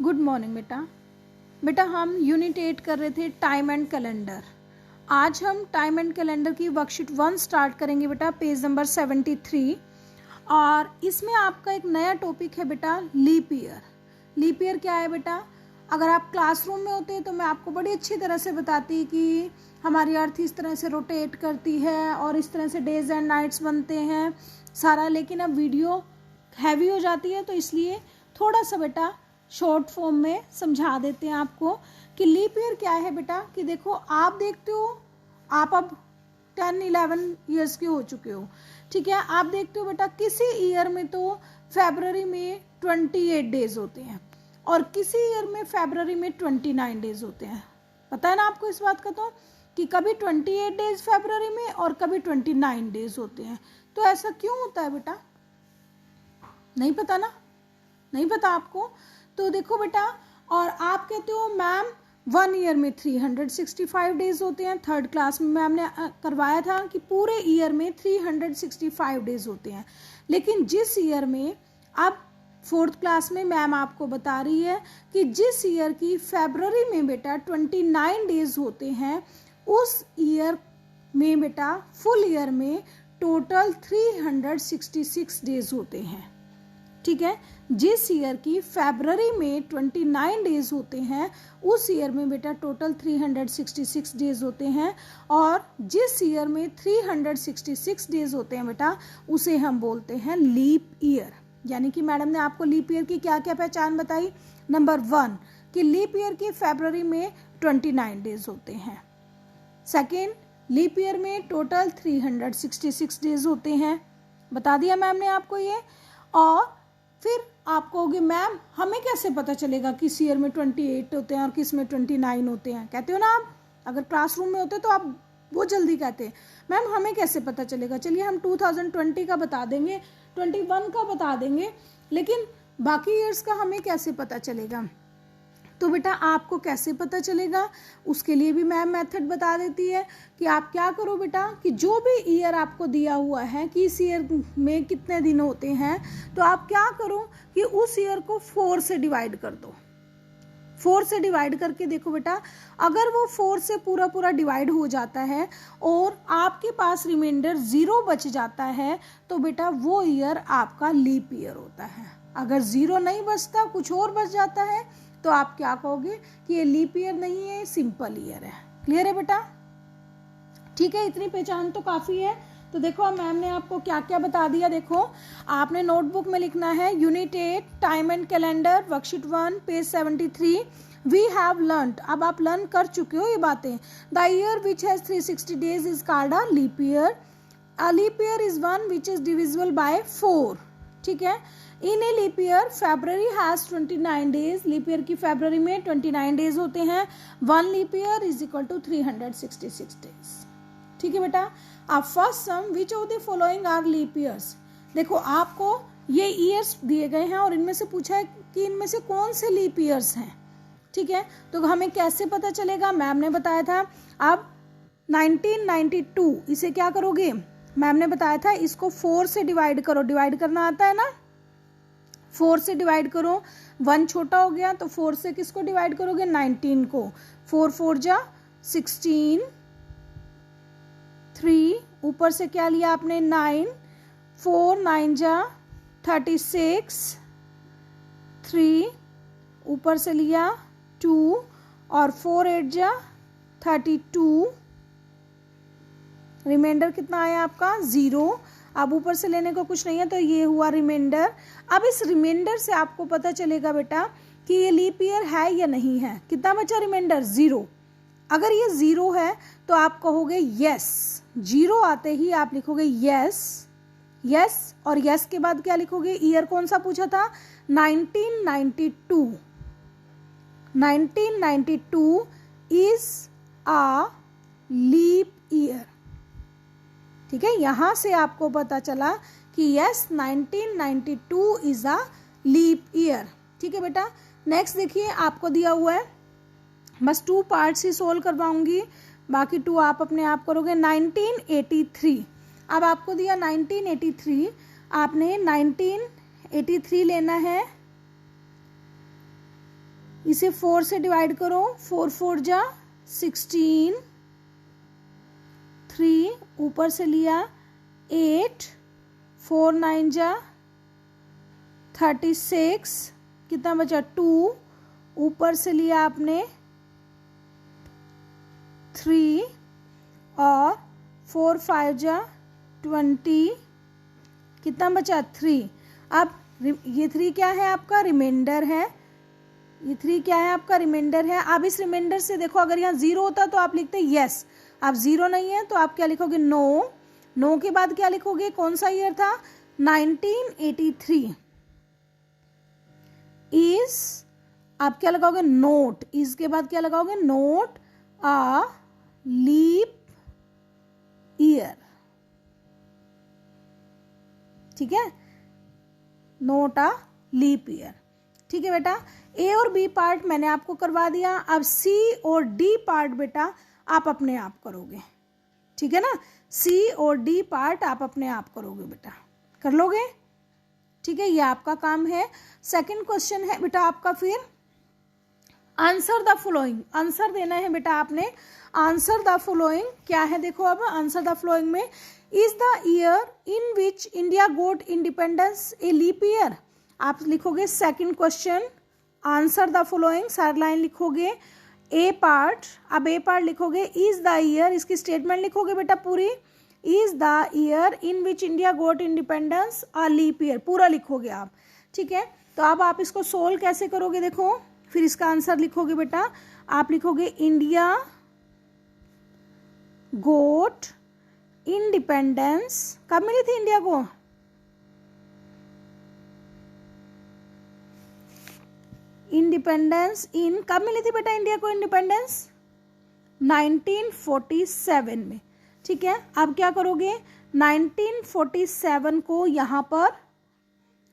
Good morning बेटा हम unit 8 कर रहे थे टाइम एंड कैलेंडर। आज हम टाइम एंड कैलेंडर की वर्कशीट 1 स्टार्ट करेंगे बेटा, पेज नंबर 73। और इसमें आपका एक नया टॉपिक है बेटा, लीप ईयर। लीप ईयर क्या है बेटा? अगर आप क्लासरूम में होते तो मैं आपको बड़ी अच्छी तरह से बताती कि हमारी अर्थ इस तरह से रोटेट करती है और इस तरह से डेज एंड नाइट्स बनते हैं सारा, लेकिन अब वीडियो हैवी हो जाती है तो इसलिए थोड़ा सा बेटा शॉर्ट फॉर्म में समझा देते हैं आपको कि लीप ईयर क्या है बेटा। कि देखो आप देखते हो, आप अब 10-11 ईयर्स के हो चुके हो, ठीक है। आप देखते हो बेटा किसी ईयर में तो फरवरी में 28 डेज होते हैं और किसी ईयर में फरवरी में 29 डेज होते हैं। पता है ना आपको इस बात का तो कि कभी 28 डेज फरवरी में और कभी 29 डेज होते हैं। तो ऐसा क्यों होता है बेटा? नहीं पता ना? नहीं पता आपको? तो देखो बेटा, और आप कहते हो मैम 1 ईयर में 365 डेज होते हैं। थर्ड क्लास में मैम ने करवाया था कि पूरे ईयर में 365 डेज होते हैं, लेकिन जिस ईयर में अब फोर्थ क्लास में मैम आपको बता रही है कि जिस ईयर की फरवरी में बेटा 29 डेज होते हैं, उस ईयर में बेटा फुल ईयर में टोटल 366 डेज होते हैं, ठीक है। जिस ईयर की फरवरी में 29 डेज होते हैं उस ईयर में बेटा टोटल 366 डेज होते हैं, और जिस ईयर में 366 डेज होते हैं बेटा उसे हम बोलते हैं लीप ईयर। यानी कि मैडम ने आपको लीप ईयर की क्या क्या पहचान बताई। नंबर 1 कि लीप ईयर की फरवरी में 29 डेज होते हैं। सेकेंड, लीप ईयर में टोटल 366 डेज होते हैं, बता दिया मैम ने आपको ये। और फिर आप कहोगे मैम हमें कैसे पता चलेगा किस ईयर में 28 होते हैं और किस में 29 होते हैं? कहते हो ना आप, अगर क्लासरूम में होते तो आप वो जल्दी कहते हैं मैम हमें कैसे पता चलेगा। चलिए हम 2020 का बता देंगे, 21 का बता देंगे, लेकिन बाकी ईयर्स का हमें कैसे पता चलेगा? तो बेटा आपको कैसे पता चलेगा उसके लिए भी मैम मेथड बता देती है कि आप क्या करो बेटा कि जो भी ईयर आपको दिया हुआ है कि इस ईयर में कितने दिन होते हैं, तो आप क्या करो कि उस ईयर को 4 से डिवाइड कर दो। 4 से डिवाइड करके देखो बेटा, अगर वो 4 से पूरा पूरा डिवाइड हो जाता है और आपके पास रिमाइंडर 0 बच जाता है तो बेटा वो ईयर आपका लीप ईयर होता है। अगर 0 नहीं बचता, कुछ और बच जाता है, तो आप क्या कहोगे कि ये लीप ईयर नहीं है, सिंपल ईयर है। क्लियर है बेटा? ठीक है, इतनी पहचान तो काफी है। तो देखो मैम ने आपको क्या क्या बता दिया। देखो आपने नोटबुक में लिखना है unit 8 time and calendar worksheet 1 page 73। We have learned, अब आप लर्न कर चुके हो ये बातें। The year which has 360 days is called a leap year. A leap year is one which is divisible by 4, ठीक है। In a leap year February has 29 days, leap year की फरवरी में 29 डेज होते हैं। 1 leap year is equal to 366 days, ठीक है बेटा। अब first sum which of the following are leap years. देखो आपको ये ईयर्स दिए गए हैं और इनमें से पूछा है कि इनमें से कौन से लीप ईयर्स हैं, ठीक है। तो हमें कैसे पता चलेगा? मैम ने बताया था अब 1992, इसे क्या करोगे? मैम ने बताया था इसको 4 से डिवाइड करो, डिवाइड करना आता है ना, 4 से डिवाइड करो। 1 छोटा हो गया तो 4 से किसको डिवाइड करोगे? 19 को। 4 4 जा 16, 3 ऊपर से क्या लिया आपने? 9, 4 9 जा 36, 3 ऊपर से लिया 2 और 4 8 जा 32, रिमाइंडर कितना आया आपका? 0। अब ऊपर से लेने को कुछ नहीं है तो ये हुआ रिमाइंडर। अब इस रिमाइंडर से आपको पता चलेगा बेटा कि ये लीप ईयर है या नहीं है। कितना बचा रिमाइंडर? 0। अगर ये 0 है तो आप कहोगे यस। 0 आते ही आप लिखोगे यस, यस, और यस के बाद क्या लिखोगे? ईयर कौन सा पूछा था? 1992। 1992 इज अ लीप ईयर, ठीक है। यहां से आपको पता चला कि yes 1992 is a leap year, ठीक है बेटा। नेक्स्ट देखिए आपको दिया हुआ है, बस 2 पार्ट्स ही सोल्व करवाऊंगी, बाकी 2 आप अपने आप करोगे। 1983, अब आपको दिया 1983, आपने 1983 लेना है इसे 4 से डिवाइड करो, 4 4 जा 16, 3 ऊपर से लिया 8, 4 9 जा 36, कितना बचा 2, ऊपर से लिया आपने 3 और 4 5 जा 20, कितना बचा 3। अब ये 3 क्या है आपका रिमाइंडर है, ये 3 क्या है आपका रिमाइंडर है। अब इस रिमाइंडर से देखो अगर यहाँ 0 होता तो आप लिखते यस, अब 0 नहीं है तो आप क्या लिखोगे नो, नो के बाद क्या लिखोगे, कौन सा ईयर था 1983 इज, आप क्या लगाओगे नोट, इस के बाद क्या लगाओगे नोट अ लीप ईयर, ठीक है, नोट अ लीप ईयर, ठीक है बेटा। ए और बी पार्ट मैंने आपको करवा दिया, अब सी और डी पार्ट बेटा आप अपने आप करोगे, ठीक है ना, सी और डी पार्ट आप अपने आप करोगे बेटा, कर लोगे, ठीक है, ये आपका काम है। सेकंड क्वेश्चन है बेटा आपका फिर आंसर द फॉलोइंग, आंसर देना है बेटा आपने, आंसर द फॉलोइंग क्या है देखो, अब आंसर द फॉलोइंग में is the year in which India got independence a leap year, आप लिखोगे second question answer the following, सारी लाइन लिखोगे, ए पार्ट, अब ए पार्ट लिखोगे इज द ईयर, इसकी स्टेटमेंट लिखोगे बेटा पूरी, is the year in which India got independence a leap year, पूरा लिखोगे आप, ठीक है। तो अब आप इसको सोल्व कैसे करोगे देखो, फिर इसका आंसर लिखोगे बेटा, आप लिखोगे इंडिया गोट इंडिपेंडेंस, कब मिली थी इंडिया को, इंडिपेंडेंस इन, कब मिली थी बेटा इंडिया को इंडिपेंडेंस 1947 में, ठीक है। अब क्या करोगे 1947 को यहाँ पर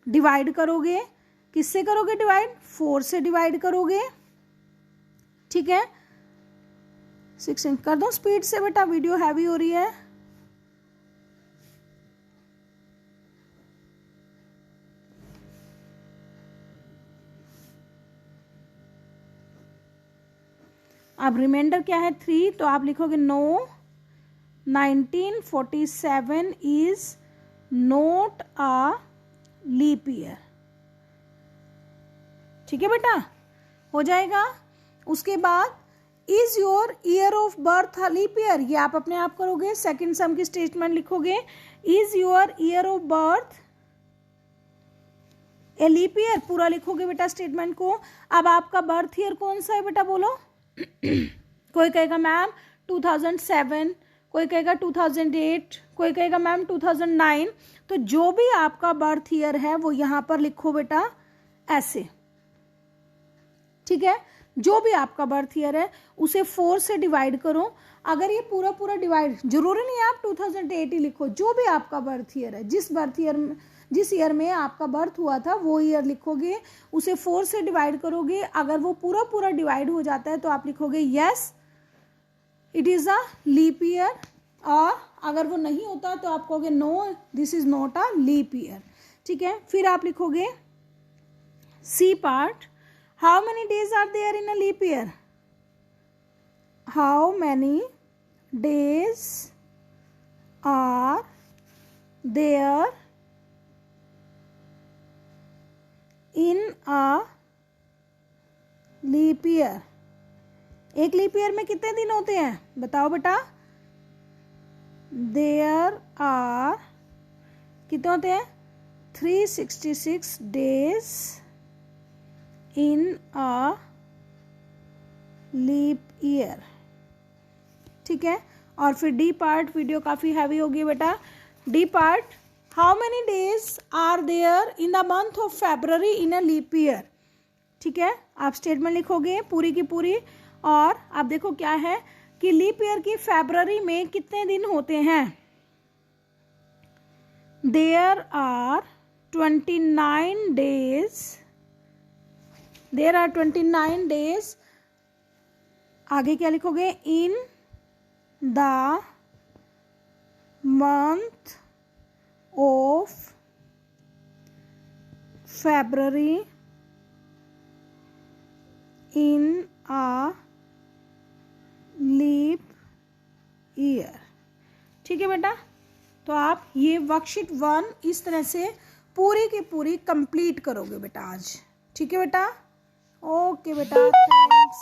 डिवाइड करोगे, किससे करोगे डिवाइड, 4 से डिवाइड करोगे, ठीक है। 16 कर दो स्पीड से बेटा, वीडियो हैवी हो रही है। अब रिमाइंडर क्या है 3, तो आप लिखोगे no 1947 is not a leap year, ठीक है बेटा, हो जाएगा। उसके बाद is your year of birth a leap year, ये आप अपने आप करोगे, सेकंड सम की स्टेटमेंट लिखोगे, is your year of birth a leap year, पूरा लिखोगे बेटा स्टेटमेंट को। अब आपका बर्थ ईयर कौन सा है बेटा बोलो कोई कहेगा मैम 2007, कोई कहेगा 2008, कोई कहेगा मैम 2009, तो जो भी आपका बर्थ ईयर है वो यहाँ पर लिखो बेटा ऐसे, ठीक है, जो भी आपका बर्थ ईयर है उसे 4 से डिवाइड करो, अगर ये पूरा पूरा डिवाइड, जरूरी नहीं है आप 2008 ही लिखो, जो भी आपका बर्थ ईयर है, जिस ईयर में आपका बर्थ हुआ था वो ईयर लिखोगे, उसे 4 से डिवाइड करोगे, अगर वो पूरा पूरा डिवाइड हो जाता है तो आप लिखोगे yes it is a leap year, और अगर वो नहीं होता तो आप कहोगे no this is not a leap year, ठीक है। फिर आप लिखोगे C part, how many days are there in a leap year, how many days are there in a leap year, एक लीप ईयर में कितने दिन होते हैं बताओ बेटा, देयर आर कितने होते हैं 366 days in a leap year, ठीक है। और फिर डी पार्ट, वीडियो काफ़ी हैवी होगी बेटा, D part, how many days are there in the month of February in a leap year, ठीक है। आप स्टेटमेंट लिखोगे पूरी की पूरी, और आप देखो क्या है कि लीप ईयर की फेब्रवरी में कितने दिन होते हैं, there are 29 days, there are 29 days, आगे क्या लिखोगे in the month of February in a leap year. ठीक है बेटा, तो आप ये वर्कशीट 1 इस तरह से पूरी की पूरी कंप्लीट करोगे बेटा आज। ठीक है बेटा, ओके बेटा, थैंक्स।